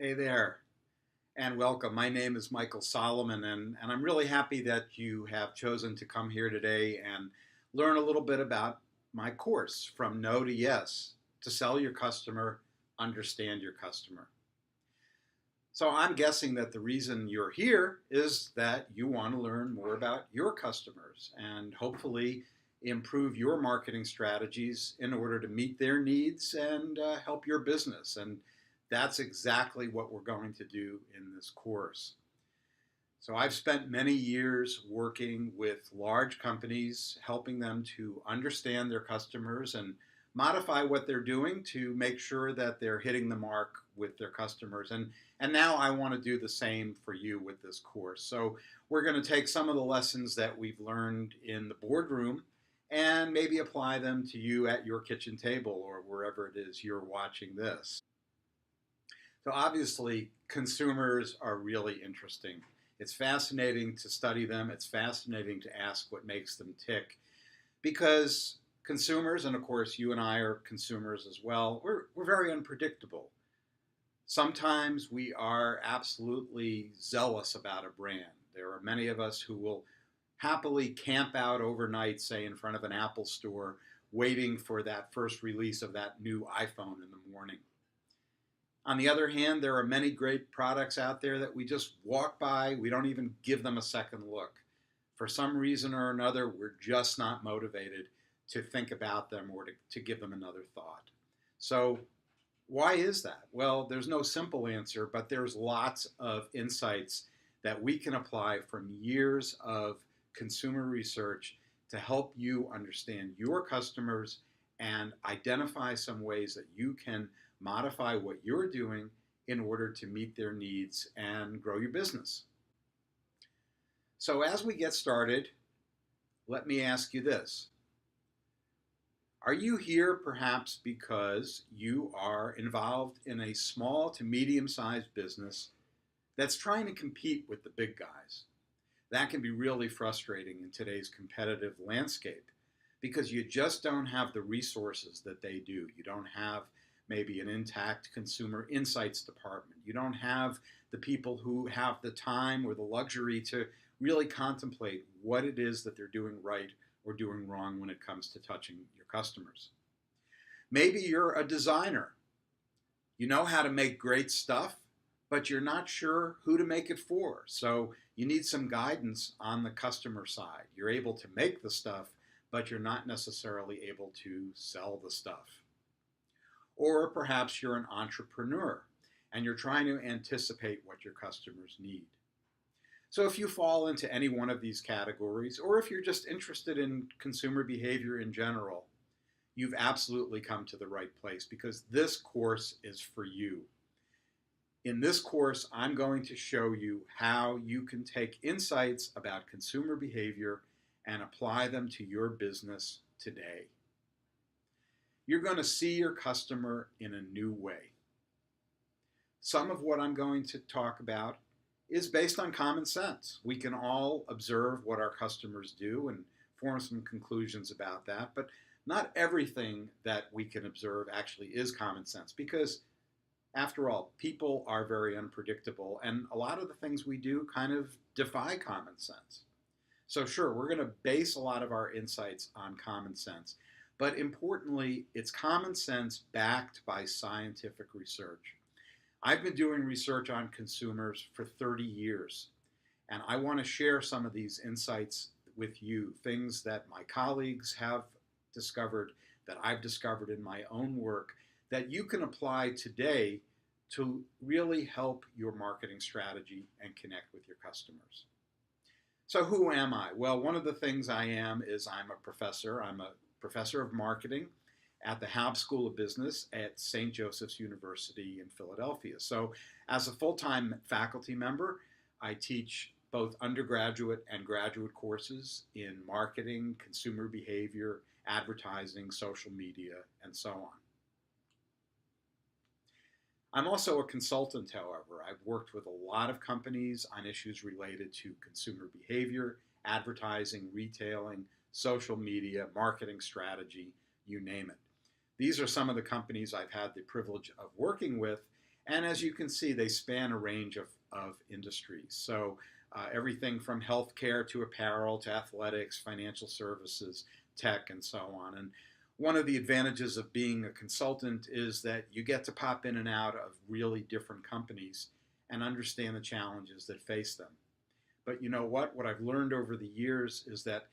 Hey there, and welcome. My name is Michael Solomon, and I'm really happy that you have chosen to come here today and learn a little bit about my course, From No to Yes, to sell your customer, understand your customer. So I'm guessing that the reason you're here is that you want to learn more about your customers and hopefully improve your marketing strategies in order to meet their needs and help your business. And that's exactly what we're going to do in this course. So I've spent many years working with large companies, helping them to understand their customers and modify what they're doing to make sure that they're hitting the mark with their customers. And now I want to do the same for you with this course. So we're going to take some of the lessons that we've learned in the boardroom and maybe apply them to you at your kitchen table or wherever it is you're watching this. So obviously, consumers are really interesting. It's fascinating to study them. It's fascinating to ask what makes them tick because consumers, and of course you and I are consumers as well, we're very unpredictable. Sometimes we are absolutely zealous about a brand. There are many of us who will happily camp out overnight, say in front of an Apple store, waiting for that first release of that new iPhone in the morning. On the other hand, there are many great products out there that we just walk by. We don't even give them a second look. For some reason or another, we're just not motivated to think about them or to give them another thought. So why is that? Well, there's no simple answer, but there's lots of insights that we can apply from years of consumer research to help you understand your customers and identify some ways that you can modify what you're doing in order to meet their needs and grow your business. So as we get started, let me ask you this. Are you here perhaps because you are involved in a small to medium-sized business that's trying to compete with the big guys? That can be really frustrating in today's competitive landscape because you just don't have the resources that they do. You don't have maybe an intact consumer insights department. You don't have the people who have the time or the luxury to really contemplate what it is that they're doing right or doing wrong when it comes to touching your customers. Maybe you're a designer. You know how to make great stuff, but you're not sure who to make it for. So you need some guidance on the customer side. You're able to make the stuff, but you're not necessarily able to sell the stuff. Or perhaps you're an entrepreneur and you're trying to anticipate what your customers need. So if you fall into any one of these categories, or if you're just interested in consumer behavior in general, you've absolutely come to the right place because this course is for you. In this course, I'm going to show you how you can take insights about consumer behavior and apply them to your business today. You're going to see your customer in a new way. Some of what I'm going to talk about is based on common sense. We can all observe what our customers do and form some conclusions about that, but not everything that we can observe actually is common sense because, after all, people are very unpredictable and a lot of the things we do kind of defy common sense. So sure, we're going to base a lot of our insights on common sense, but importantly, it's common sense backed by scientific research. I've been doing research on consumers for 30 years, and I want to share some of these insights with you, things that my colleagues have discovered, that I've discovered in my own work, that you can apply today to really help your marketing strategy and connect with your customers. So who am I? Well, one of the things I am is I'm a professor. I'm a professor of marketing at the Haub School of Business at St. Joseph's University in Philadelphia. So as a full-time faculty member, I teach both undergraduate and graduate courses in marketing, consumer behavior, advertising, social media, and so on. I'm also a consultant, however. I've worked with a lot of companies on issues related to consumer behavior, advertising, retailing, social media, marketing strategy, you name it. These are some of the companies I've had the privilege of working with, And as you can see, they span a range of industries. So everything from healthcare to apparel to athletics, financial services, tech, and so on. And one of the advantages of being a consultant is that you get to pop in and out of really different companies and understand the challenges that face them. But you know what? What I've learned over the years is that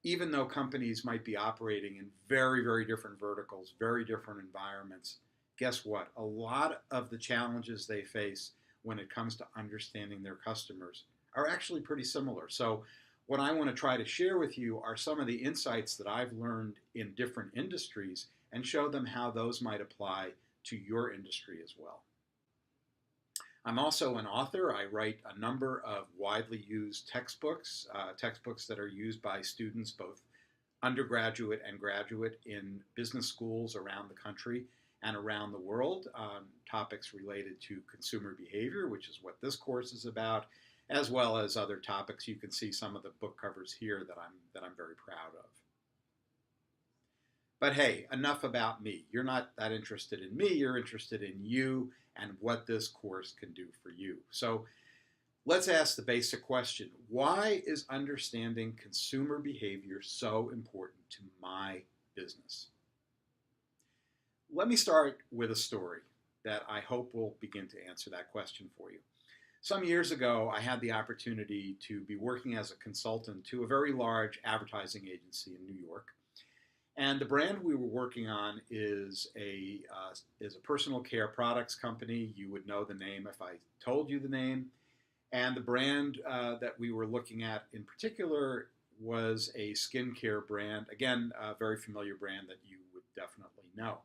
even though companies might be operating in very, very different verticals, very different environments, guess what? A lot of the challenges they face when it comes to understanding their customers are actually pretty similar. So, what I want to try to share with you are some of the insights that I've learned in different industries and show them how those might apply to your industry as well. I'm also an author. I write a number of widely used textbooks, textbooks that are used by students, both undergraduate and graduate, in business schools around the country and around the world. Topics related to consumer behavior, which is what this course is about, as well as other topics. You can see some of the book covers here that I'm very proud of. But hey, enough about me. You're not that interested in me. You're interested in you and what this course can do for you. So let's ask the basic question. Why is understanding consumer behavior so important to my business? Let me start with a story that I hope will begin to answer that question for you. Some years ago, I had the opportunity to be working as a consultant to a very large advertising agency in New York. And the brand we were working on is a personal care products company. You would know the name if I told you the name. And the brand that we were looking at in particular was a skincare brand. Again, a very familiar brand that you would definitely know.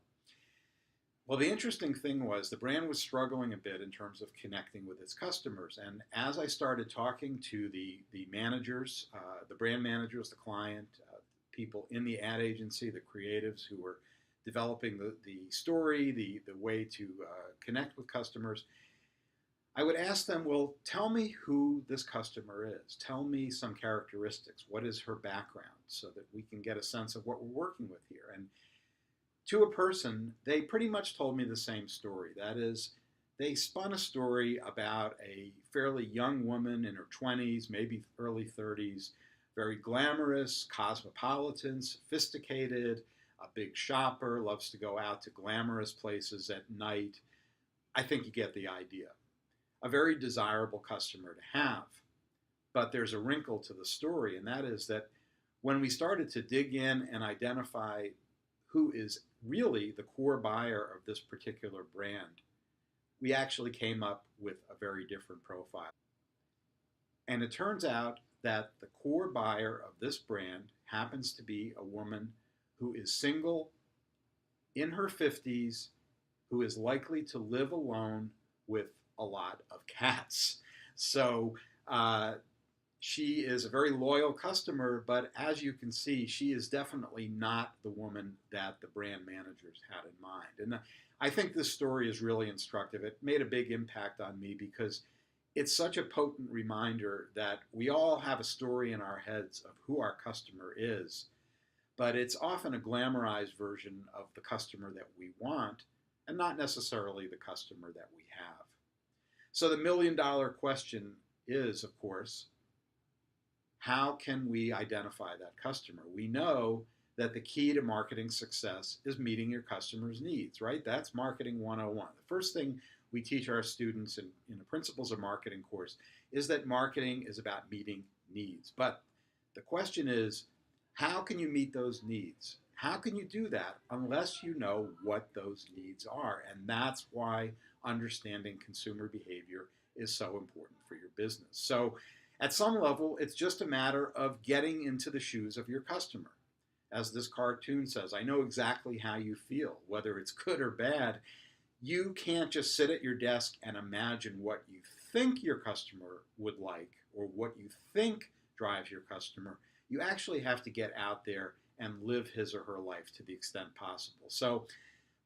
Well, the interesting thing was the brand was struggling a bit in terms of connecting with its customers. And as I started talking to the managers, the brand managers, the client, people in the ad agency, the creatives who were developing the story, the way to connect with customers, I would ask them, well, tell me who this customer is. Tell me some characteristics. What is her background so that we can get a sense of what we're working with here? And to a person, they pretty much told me the same story. That is, they spun a story about a fairly young woman in her 20s, maybe early 30s, very glamorous, cosmopolitan, sophisticated, a big shopper, loves to go out to glamorous places at night. I think you get the idea. A very desirable customer to have. But there's a wrinkle to the story, and that is that when we started to dig in and identify who is really the core buyer of this particular brand, we actually came up with a very different profile. And it turns out that the core buyer of this brand happens to be a woman who is single, in her 50s, who is likely to live alone with a lot of cats. So she is a very loyal customer, but as you can see, she is definitely not the woman that the brand managers had in mind. And I think this story is really instructive. It made a big impact on me because it's such a potent reminder that we all have a story in our heads of who our customer is, but it's often a glamorized version of the customer that we want and not necessarily the customer that we have. So the million-dollar question is, of course, how can we identify that customer? We know that the key to marketing success is meeting your customer's needs, right? That's marketing 101. The first thing we teach our students in the Principles of Marketing course is that marketing is about meeting needs. But the question is, how can you meet those needs? How can you do that unless you know what those needs are? And that's why understanding consumer behavior is so important for your business. So at some level, it's just a matter of getting into the shoes of your customer. As this cartoon says, I know exactly how you feel, whether it's good or bad. You can't just sit at your desk and imagine what you think your customer would like or what you think drives your customer. You actually have to get out there and live his or her life to the extent possible. So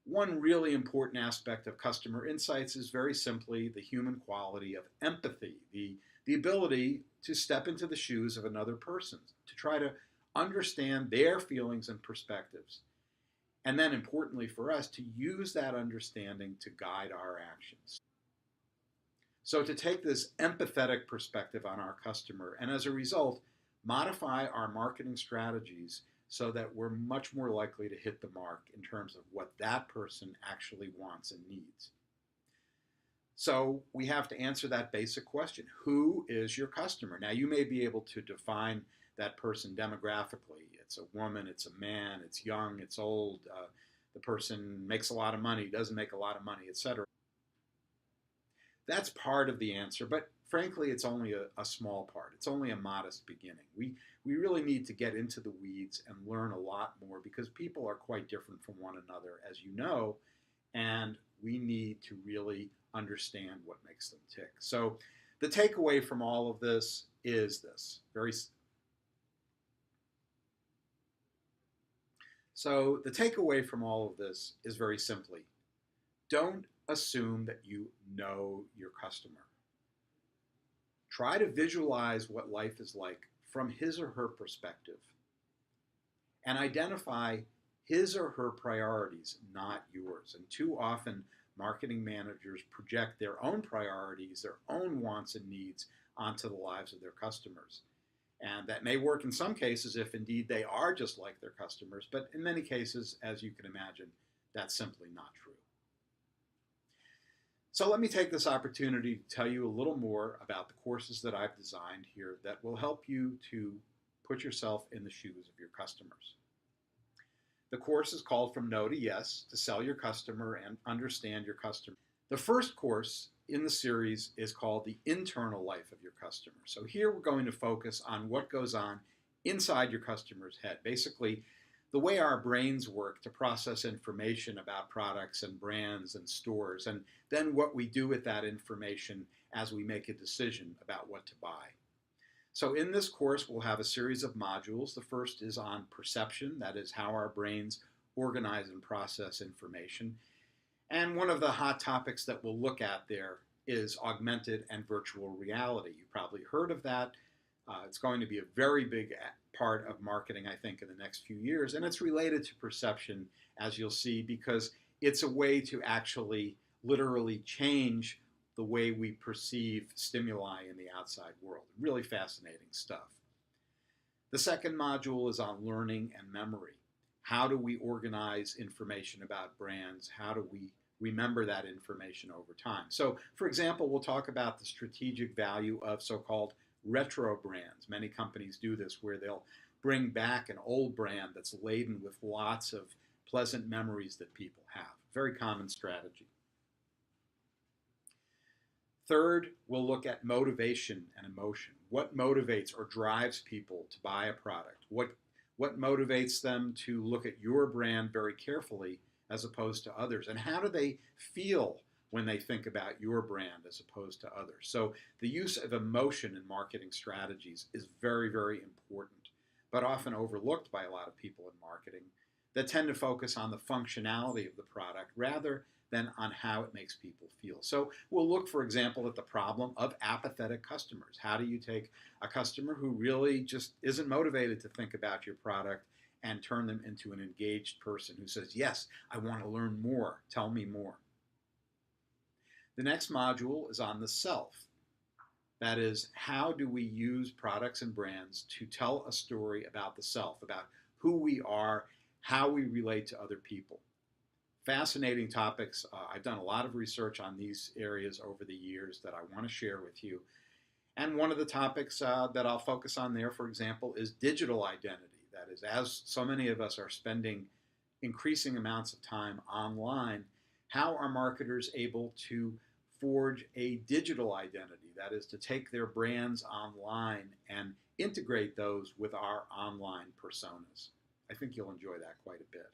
one really important aspect of customer insights is very simply the human quality of empathy, the ability to step into the shoes of another person, to try to understand their feelings and perspectives. And then importantly for us to use that understanding to guide our actions. So to take this empathetic perspective on our customer and as a result, modify our marketing strategies so that we're much more likely to hit the mark in terms of what that person actually wants and needs. So we have to answer that basic question. Who is your customer? Now you may be able to define that person demographically. It's a woman, it's a man, it's young, it's old, the person makes a lot of money, doesn't make a lot of money, etc. That's part of the answer, but frankly, it's only a small part. It's only a modest beginning. We really need to get into the weeds and learn a lot more because people are quite different from one another, as you know, and we need to really understand what makes them tick. So the takeaway from all of this is this. So the takeaway from all of this is very simply, don't assume that you know your customer. Try to visualize what life is like from his or her perspective and identify his or her priorities, not yours. And too often, marketing managers project their own priorities, their own wants and needs onto the lives of their customers. And that may work in some cases if indeed they are just like their customers, but in many cases, as you can imagine, that's simply not true. So let me take this opportunity to tell you a little more about the courses that I've designed here that will help you to put yourself in the shoes of your customers. The course is called From No to Yes, to Sell Your Customer and Understand Your Customer. The first course in the series is called The Internal Life of Your Customer. So here we're going to focus on what goes on inside your customer's head. Basically, the way our brains work to process information about products and brands and stores, and then what we do with that information as we make a decision about what to buy. So in this course, we'll have a series of modules. The first is on perception, that is how our brains organize and process information. And one of the hot topics that we'll look at there is augmented and virtual reality. You probably heard of that. It's going to be a very big part of marketing, I think, in the next few years. And it's related to perception, as you'll see, because it's a way to actually literally change the way we perceive stimuli in the outside world. Really fascinating stuff. The second module is on learning and memory. How do we organize information about brands? How do we remember that information over time? So, for example, we'll talk about the strategic value of so-called retro brands. Many companies do this where they'll bring back an old brand that's laden with lots of pleasant memories that people have. Very common strategy. Third, we'll look at motivation and emotion. What motivates or drives people to buy a product? What motivates them to look at your brand very carefully as opposed to others? And how do they feel when they think about your brand as opposed to others? So the use of emotion in marketing strategies is very, very important, but often overlooked by a lot of people in marketing that tend to focus on the functionality of the product rather than on how it makes people feel. So we'll look, for example, at the problem of apathetic customers. How do you take a customer who really just isn't motivated to think about your product and turn them into an engaged person who says, yes, I want to learn more, tell me more. The next module is on the self. That is, how do we use products and brands to tell a story about the self, about who we are, how we relate to other people. Fascinating topics. I've done a lot of research on these areas over the years that I want to share with you. And one of the topics that I'll focus on there, for example, is digital identity. That is, as so many of us are spending increasing amounts of time online, how are marketers able to forge a digital identity? That is, to take their brands online and integrate those with our online personas. I think you'll enjoy that quite a bit.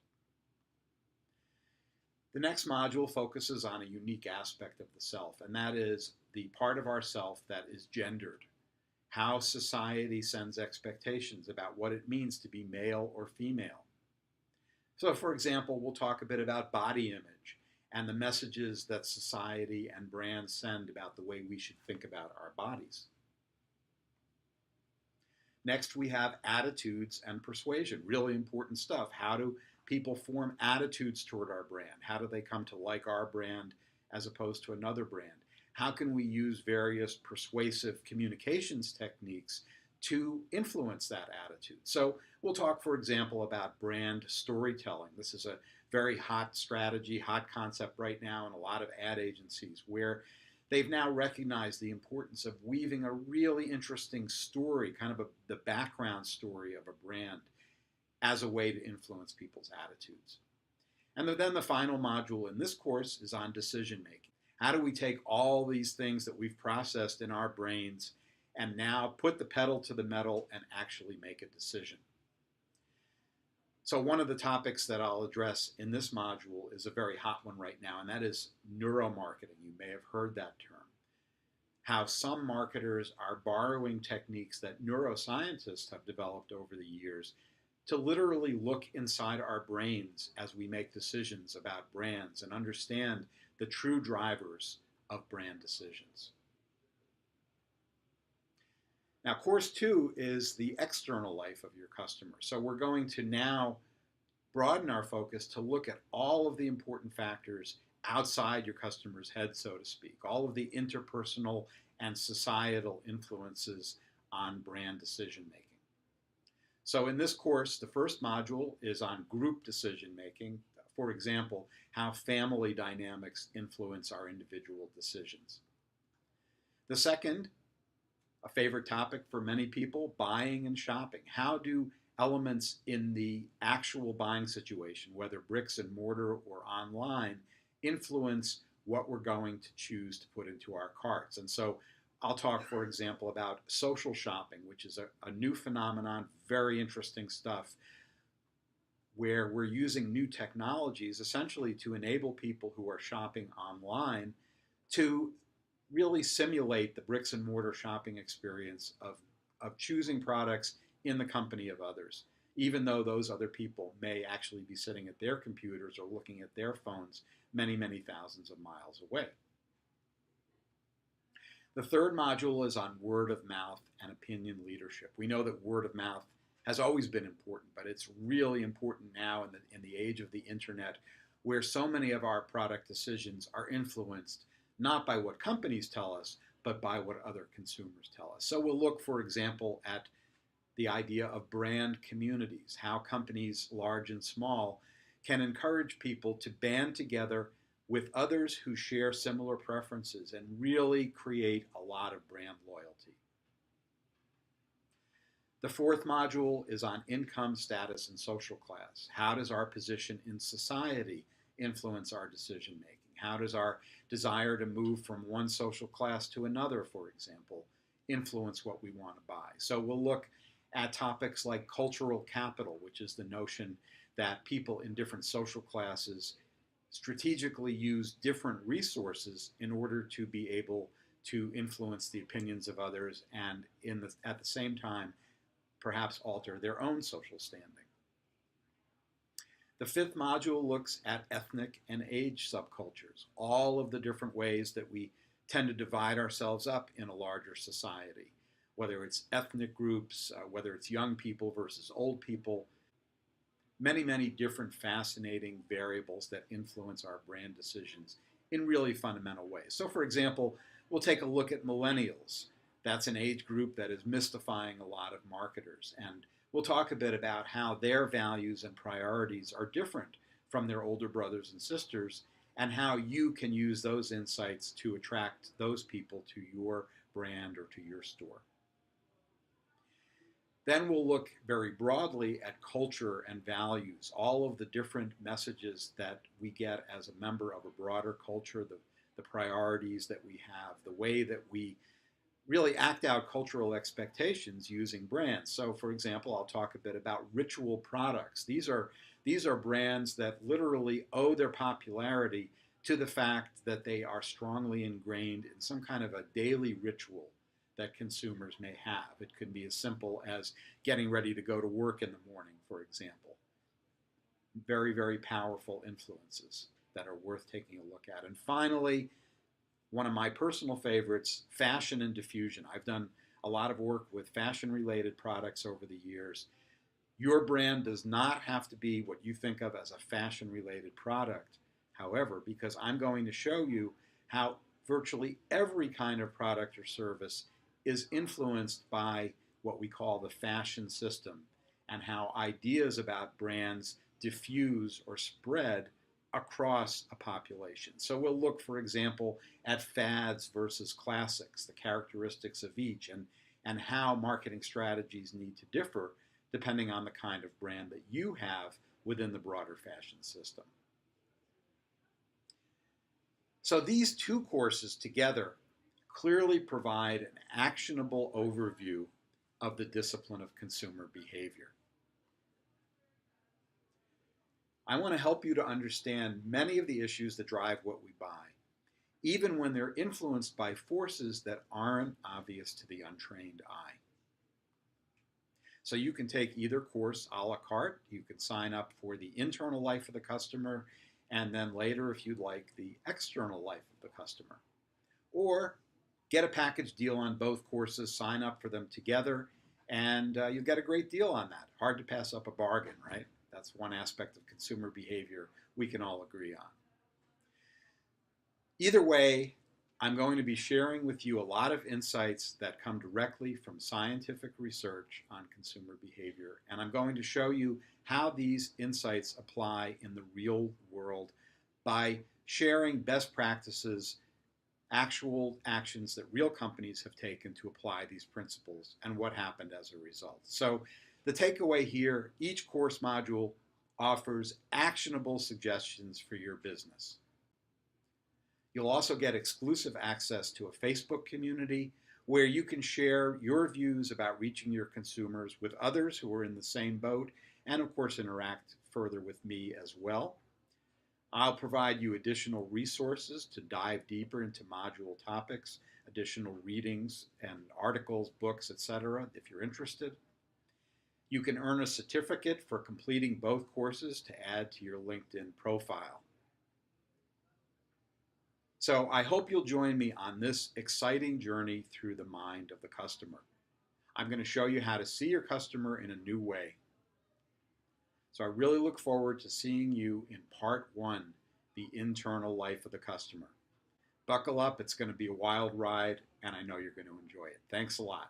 The next module focuses on a unique aspect of the self, and that is the part of our self that is gendered. How society sends expectations about what it means to be male or female. So, for example, we'll talk a bit about body image and the messages that society and brands send about the way we should think about our bodies. Next, we have attitudes and persuasion, really important stuff. How do people form attitudes toward our brand? How do they come to like our brand as opposed to another brand? How can we use various persuasive communications techniques to influence that attitude? So we'll talk, for example, about brand storytelling. This is a very hot strategy, hot concept right now in a lot of ad agencies where they've now recognized the importance of weaving a really interesting story, kind of the background story of a brand, as a way to influence people's attitudes. And then the final module in this course is on decision making. How do we take all these things that we've processed in our brains and now put the pedal to the metal and actually make a decision? So one of the topics that I'll address in this module is a very hot one right now, and that is neuromarketing. You may have heard that term. How some marketers are borrowing techniques that neuroscientists have developed over the years to literally look inside our brains as we make decisions about brands and understand the true drivers of brand decisions. Now, course 2 is the external life of your customer. So we're going to now broaden our focus to look at all of the important factors outside your customer's head, so to speak, all of the interpersonal and societal influences on brand decision making. So in this course, the first module is on group decision making. For example, how family dynamics influence our individual decisions. The second, a favorite topic for many people, buying and shopping. How do elements in the actual buying situation, whether bricks and mortar or online, influence what we're going to choose to put into our carts? And so I'll talk, for example, about social shopping, which is a new phenomenon, very interesting stuff, where we're using new technologies essentially to enable people who are shopping online to really simulate the bricks and mortar shopping experience of choosing products in the company of others, even though those other people may actually be sitting at their computers or looking at their phones many, many thousands of miles away. The third module is on word of mouth and opinion leadership. We know that word of mouth has always been important, but it's really important now in the age of the internet, where so many of our product decisions are influenced not by what companies tell us, but by what other consumers tell us. So we'll look, for example, at the idea of brand communities, how companies, large and small, can encourage people to band together with others who share similar preferences and really create a lot of brand loyalty. The fourth module is on income, status, and social class. How does our position in society influence our decision making? How does our desire to move from one social class to another, for example, influence what we want to buy? So we'll look at topics like cultural capital, which is the notion that people in different social classes strategically use different resources in order to be able to influence the opinions of others and at the same time perhaps alter their own social standing. The fifth module looks at ethnic and age subcultures, all of the different ways that we tend to divide ourselves up in a larger society, whether it's ethnic groups, whether it's young people versus old people, many, many different fascinating variables that influence our brand decisions in really fundamental ways. So for example, we'll take a look at millennials. That's an age group that is mystifying a lot of marketers. And we'll talk a bit about how their values and priorities are different from their older brothers and sisters, and how you can use those insights to attract those people to your brand or to your store. Then we'll look very broadly at culture and values, all of the different messages that we get as a member of a broader culture, the priorities that we have, the way that we really act out cultural expectations using brands. So for example, I'll talk a bit about ritual products. These are brands that literally owe their popularity to the fact that they are strongly ingrained in some kind of a daily ritual that consumers may have. It could be as simple as getting ready to go to work in the morning, for example. Very, very powerful influences that are worth taking a look at. And finally, one of my personal favorites, fashion and diffusion. I've done a lot of work with fashion-related products over the years. Your brand does not have to be what you think of as a fashion related product, however, because I'm going to show you how virtually every kind of product or service is influenced by what we call the fashion system and how ideas about brands diffuse or spread across a population. So we'll look, for example, at fads versus classics, the characteristics of each, and how marketing strategies need to differ depending on the kind of brand that you have within the broader fashion system. So these two courses together clearly provide an actionable overview of the discipline of consumer behavior. I want to help you to understand many of the issues that drive what we buy, even when they're influenced by forces that aren't obvious to the untrained eye. So you can take either course a la carte. You can sign up for the internal life of the customer, and then later, if you'd like, the external life of the customer. Or get a package deal on both courses, sign up for them together, and you'll get a great deal on that. Hard to pass up a bargain, right? That's one aspect of consumer behavior we can all agree on. Either way, I'm going to be sharing with you a lot of insights that come directly from scientific research on consumer behavior, and I'm going to show you how these insights apply in the real world by sharing best practices, actual actions that real companies have taken to apply these principles, and what happened as a result. So the takeaway here, each course module offers actionable suggestions for your business. You'll also get exclusive access to a Facebook community where you can share your views about reaching your consumers with others who are in the same boat, and of course interact further with me as well. I'll provide you additional resources to dive deeper into module topics, additional readings and articles, books, etc., if you're interested. You can earn a certificate for completing both courses to add to your LinkedIn profile. So I hope you'll join me on this exciting journey through the mind of the customer. I'm going to show you how to see your customer in a new way. So I really look forward to seeing you in part one, the internal life of the customer. Buckle up, it's going to be a wild ride, and I know you're going to enjoy it. Thanks a lot.